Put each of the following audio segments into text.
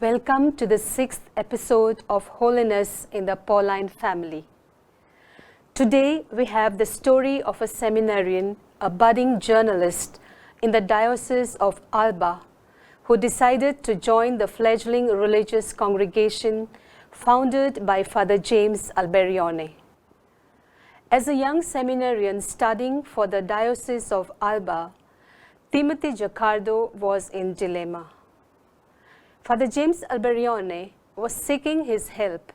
Welcome to the 6th episode of Holiness in the Pauline family. Today we have the story of a seminarian, a budding journalist in the Diocese of Alba, who decided to join the fledgling religious congregation founded by Father James Albarione. As a young seminarian studying for the Diocese of Alba, Timothy Giccardo was in dilemma. Father James Albarione was seeking his help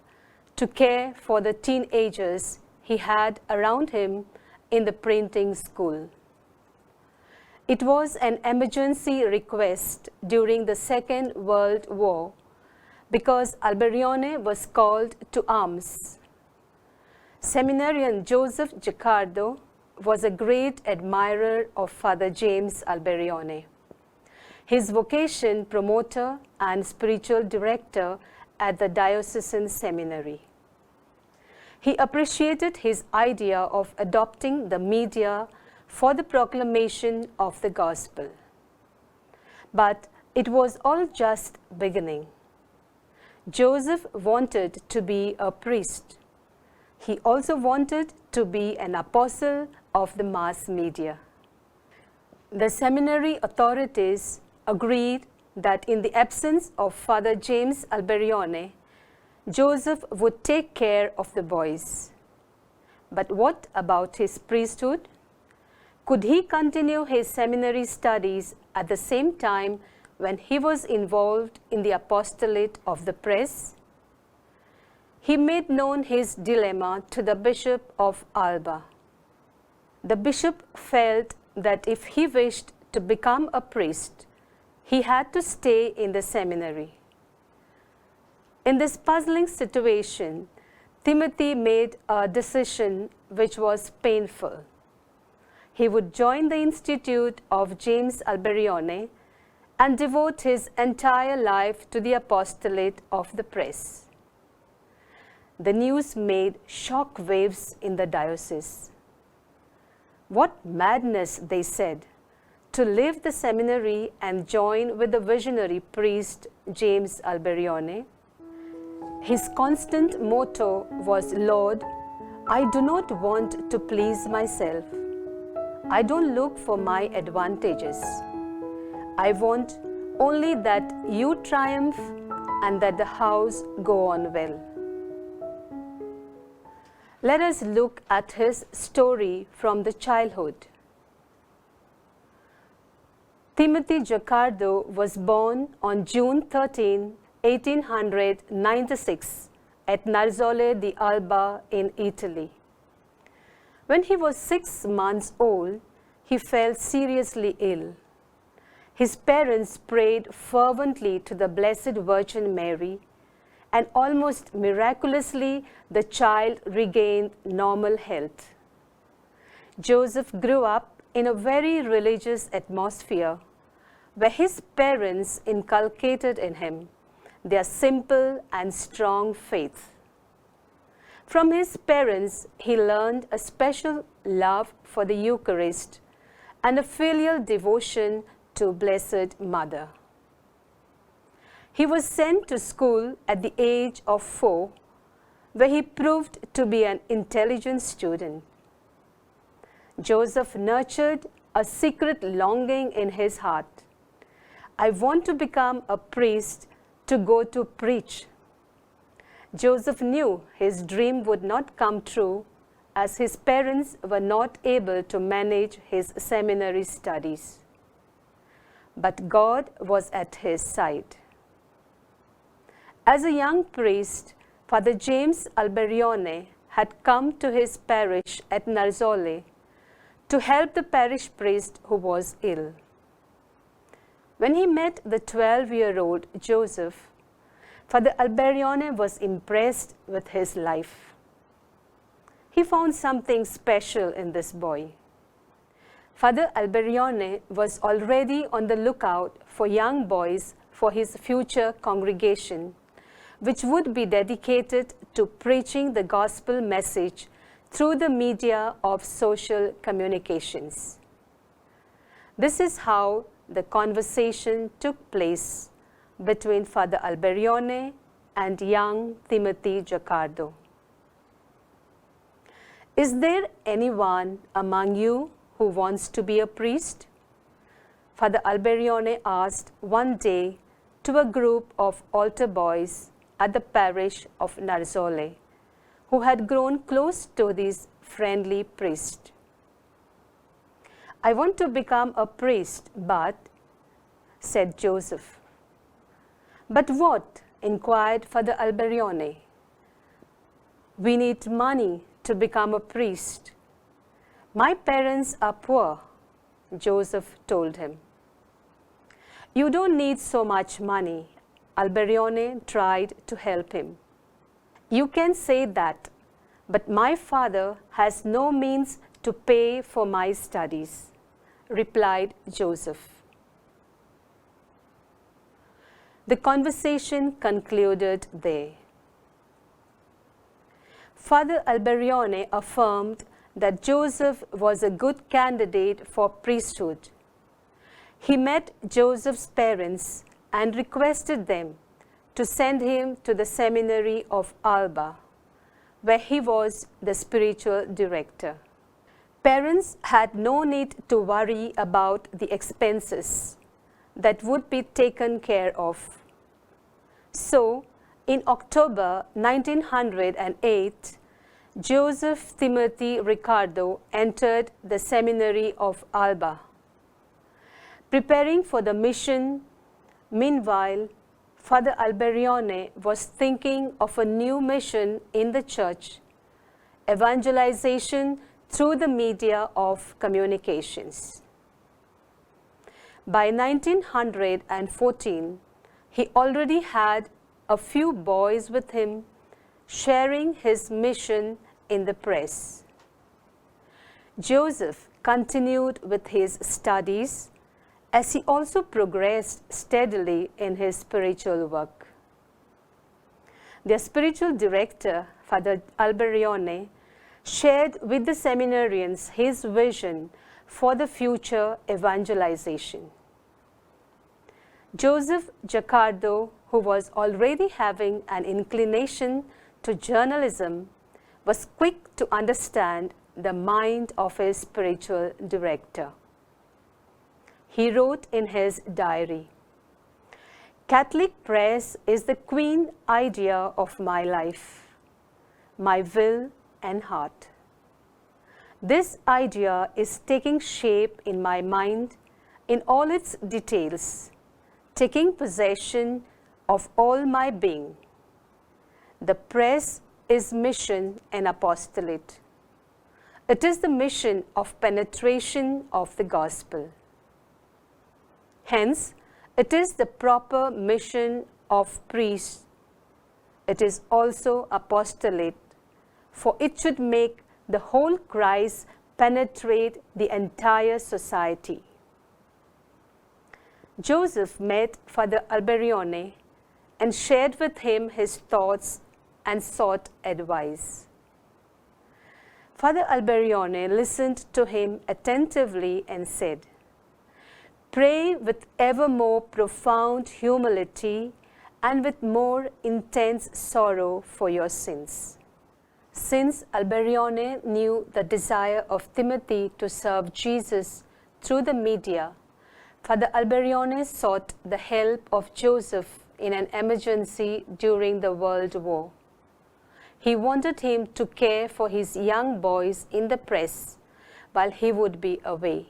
to care for the teenagers he had around him in the printing school. It was an emergency request during the Second World War because Albarione was called to arms. Seminarian Joseph Giccardo was a great admirer of Father James Albarione, his vocation promoter and spiritual director at the diocesan seminary. He appreciated his idea of adopting the media for the proclamation of the gospel. But it was all just beginning. Joseph wanted to be a priest. He also wanted to be an apostle of the mass media. The seminary authorities agreed that in the absence of Father James Albarione, Joseph would take care of the boys. But what about his priesthood? Could he continue his seminary studies at the same time when he was involved in the apostolate of the press? He made known his dilemma to the Bishop of Alba. The bishop felt that if he wished to become a priest, he had to stay in the seminary. In this puzzling situation, Timothy made a decision which was painful. He would join the Institute of James Albarione and devote his entire life to the apostolate of the press. The news made shock waves in the diocese. What madness, they said, to leave the seminary and join with the visionary priest James Albarione. His constant motto was, "Lord, I do not want to please myself. I don't look for my advantages. I want only that you triumph and that the house go on well." Let us look at his story from the childhood. Timothy Giccardo was born on June 13, 1896 at Narzole di Alba in Italy. When he was 6 months old, he fell seriously ill. His parents prayed fervently to the Blessed Virgin Mary, and almost miraculously the child regained normal health. Joseph grew up in a very religious atmosphere where his parents inculcated in him their simple and strong faith. From his parents, he learned a special love for the Eucharist and a filial devotion to Blessed Mother. He was sent to school at the age of 4, where he proved to be an intelligent student. Joseph nurtured a secret longing in his heart. I want to become a priest to go to preach. Joseph knew his dream would not come true as his parents were not able to manage his seminary studies. But God was at his side. As a young priest, Father James Albarione had come to his parish at Narzole to help the parish priest who was ill. When he met the 12-year-old Joseph, Father Albarione was impressed with his life. He found something special in this boy. Father Albarione was already on the lookout for young boys for his future congregation, which would be dedicated to preaching the gospel message through the media of social communications. This is how the conversation took place between Father Albarione and young Timothy Giccardo. Is there anyone among you who wants to be a priest? Father Albarione asked one day to a group of altar boys at the parish of Narzole, who had grown close to this friendly priest. I want to become a priest, said Joseph. But what? Inquired Father Albarione. We need money to become a priest. My parents are poor, Joseph told him. You don't need so much money, Albarione tried to help him. You can say that, but my father has no means to pay for my studies, replied Joseph. The conversation concluded there. Father Albarione affirmed that Joseph was a good candidate for priesthood. He met Joseph's parents and requested them to send him to the seminary of Alba, where he was the spiritual director. Parents had no need to worry about the expenses that would be taken care of. So, in October 1908, Joseph Timothy Giccardo entered the seminary of Alba. Preparing for the mission, meanwhile, Father Albarione was thinking of a new mission in the church, evangelization through the media of communications. By 1914, he already had a few boys with him, sharing his mission in the press. Joseph continued with his studies as he also progressed steadily in his spiritual work. Their spiritual director, Father Albarione, shared with the seminarians his vision for the future evangelization. Joseph Giccardo, who was already having an inclination to journalism, was quick to understand the mind of his spiritual director. He wrote in his diary, "Catholic press is the queen idea of my life, my will and heart. This idea is taking shape in my mind in all its details, taking possession of all my being. The press is mission and apostolate. It is the mission of penetration of the gospel. Hence, it is the proper mission of priests. It is also apostolate, for it should make the whole Christ penetrate the entire society." Joseph met Father Albarione and shared with him his thoughts and sought advice. Father Albarione listened to him attentively and said, "Pray with ever more profound humility and with more intense sorrow for your sins." Since Albarione knew the desire of Timothy to serve Jesus through the media, Father Albarione sought the help of Joseph in an emergency during the World War. He wanted him to care for his young boys in the press while he would be away.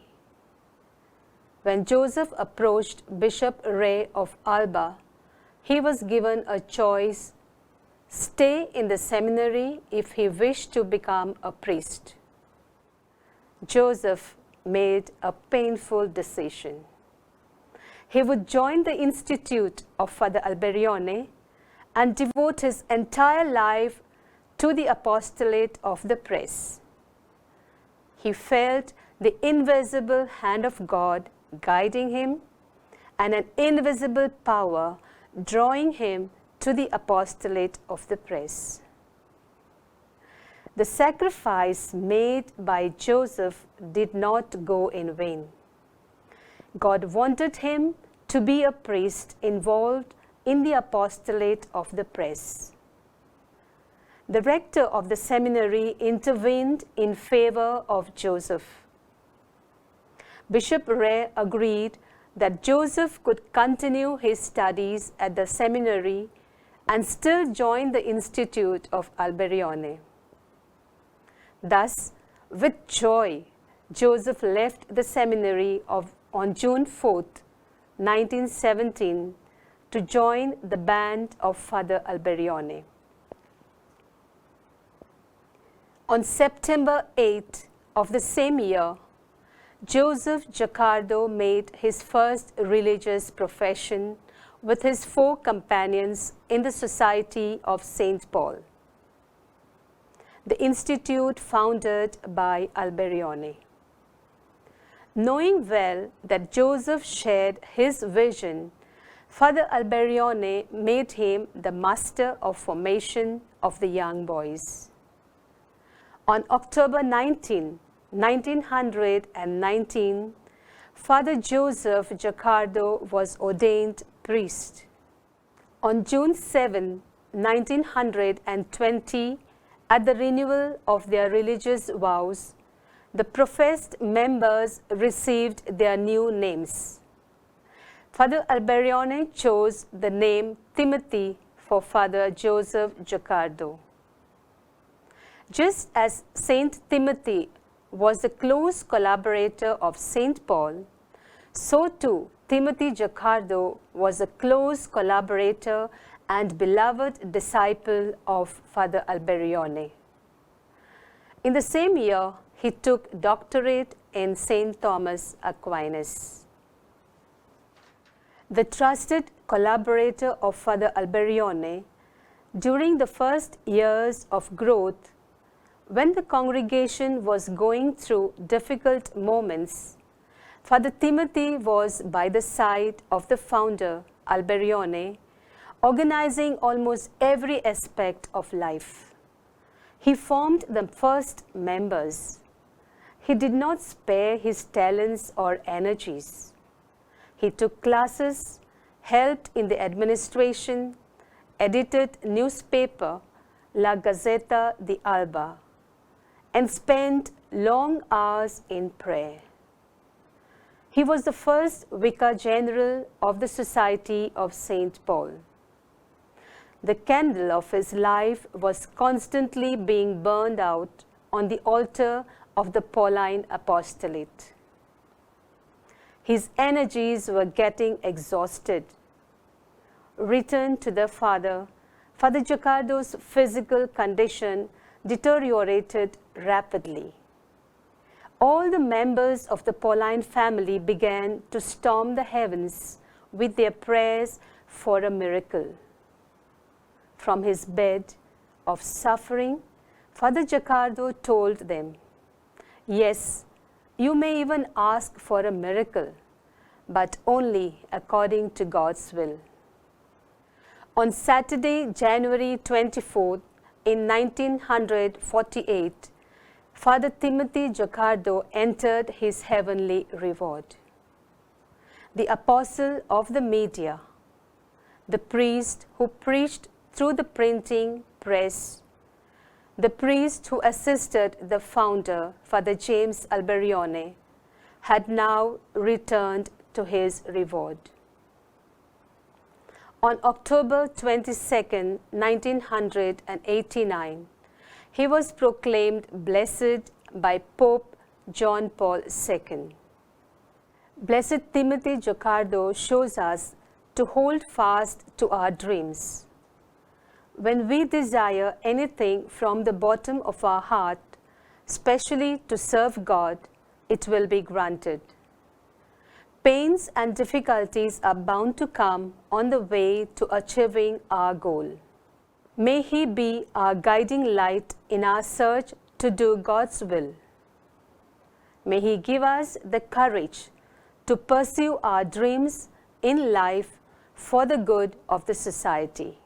When Joseph approached Bishop Ray of Alba, he was given a choice: stay in the seminary if he wished to become a priest. Joseph made a painful decision. He would join the Institute of Father Albarione and devote his entire life to the apostolate of the press. He felt the invisible hand of God guiding him and an invisible power drawing him to the apostolate of the press. The sacrifice made by Joseph did not go in vain. God wanted him to be a priest involved in the apostolate of the press. The rector of the seminary intervened in favor of Joseph. Bishop Ray agreed that Joseph could continue his studies at the seminary and still join the Institute of Albarione. Thus, with joy, Joseph left the seminary on June 4th, 1917, to join the band of Father Albarione. On September 8th of the same year, Joseph Giccardo made his first religious profession with his 4 companions in the Society of St. Paul, the institute founded by Albarione. Knowing well that Joseph shared his vision, Father Albarione made him the master of formation of the young boys. On October 19, 1919, Father Joseph Giccardo was ordained priest. On June 7, 1920, at the renewal of their religious vows, the professed members received their new names. Father Albarione chose the name Timothy for Father Joseph Giccardo. Just as Saint Timothy was a close collaborator of Saint Paul, so too Timothy Giccardo was a close collaborator and beloved disciple of Father Albarione. In the same year, he took doctorate in St. Thomas Aquinas. The trusted collaborator of Father Albarione, during the first years of growth, when the congregation was going through difficult moments, Father Timothy was by the side of the founder, Albarione, organizing almost every aspect of life. He formed the first members. He did not spare his talents or energies. He took classes, helped in the administration, edited newspaper La Gazzetta di Alba, and spent long hours in prayer. He was the first Vicar General of the Society of St. Paul. The candle of his life was constantly being burned out on the altar of the Pauline apostolate. His energies were getting exhausted. Returned to the Father Giccardo's physical condition deteriorated rapidly. All the members of the Pauline family began to storm the heavens with their prayers for a miracle. From his bed of suffering, Father Giccardo told them, "Yes, you may even ask for a miracle, but only according to God's will." On Saturday, January 24th, in 1948, Father Timothy Giccardo entered his heavenly reward. The apostle of the media, the priest who preached through the printing press, the priest who assisted the founder, Father James Albarione, had now returned to his reward. On October 22, 1989, he was proclaimed blessed by Pope John Paul II. Blessed Timothy Giccardo shows us to hold fast to our dreams. When we desire anything from the bottom of our heart, specially to serve God, it will be granted. Pains and difficulties are bound to come on the way to achieving our goal. May He be our guiding light in our search to do God's will. May He give us the courage to pursue our dreams in life for the good of the society.